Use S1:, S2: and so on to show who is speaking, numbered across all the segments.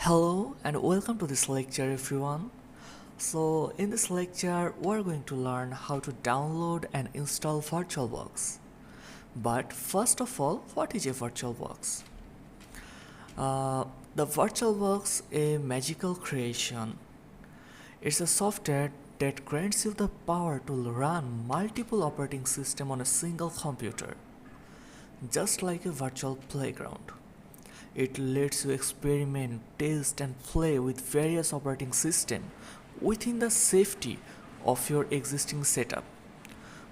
S1: Hello and welcome to this lecture everyone. So in this lecture we're going to learn how to download and install VirtualBox. But first of all, what is a VirtualBox? The VirtualBox is a magical creation. It's a software that grants you the power to run multiple operating systems on a single computer, just like a virtual playground. It lets you experiment, test and play with various operating systems within the safety of your existing setup.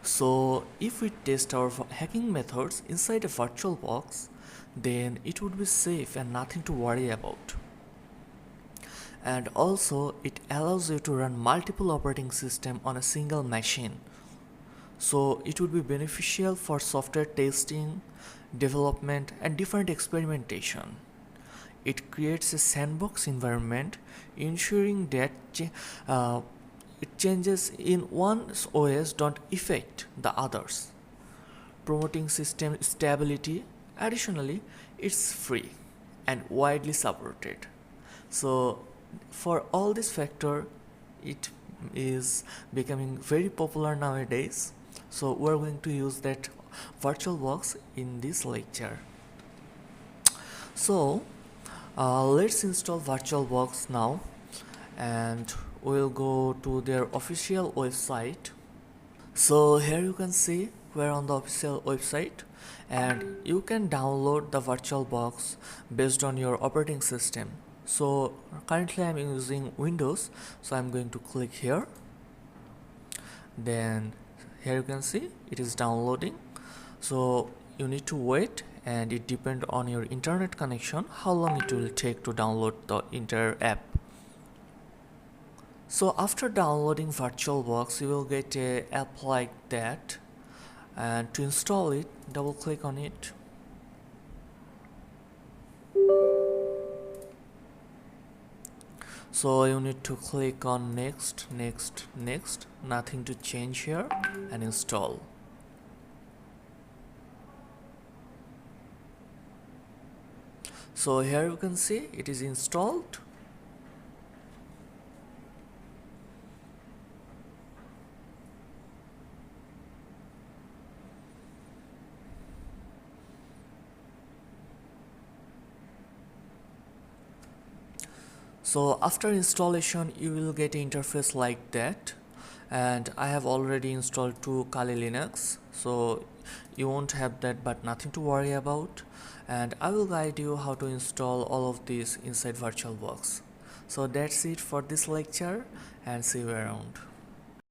S1: So if we test our hacking methods inside a virtual box, then it would be safe and nothing to worry about. And also it allows you to run multiple operating systems on a single machine. So it would be beneficial for software testing, development and different experimentation. It creates a sandbox environment, ensuring that changes in one OS don't affect the others, promoting system stability. Additionally, it's free and widely supported. So for all this factor, it is becoming very popular nowadays. So we're going to use that VirtualBox in this lecture. So let's install VirtualBox now, and we'll go to their official website. So here you can see we're on the official website, and you can download the VirtualBox based on your operating system. So currently I'm using Windows, so I'm going to click here. Then here you can see it is downloading. So you need to wait, and it depends on your internet connection how long it will take to download the entire app. So after downloading VirtualBox, you will get a app like that, and to install it, double click on it. So you need to click on next, next, next, nothing to change here, and install. So here you can see it is installed. So after installation you will get an interface like that, and I have already installed two Kali Linux, so you won't have that, but nothing to worry about. And I will guide you how to install all of these inside VirtualBox. So that's it for this lecture, and see you around.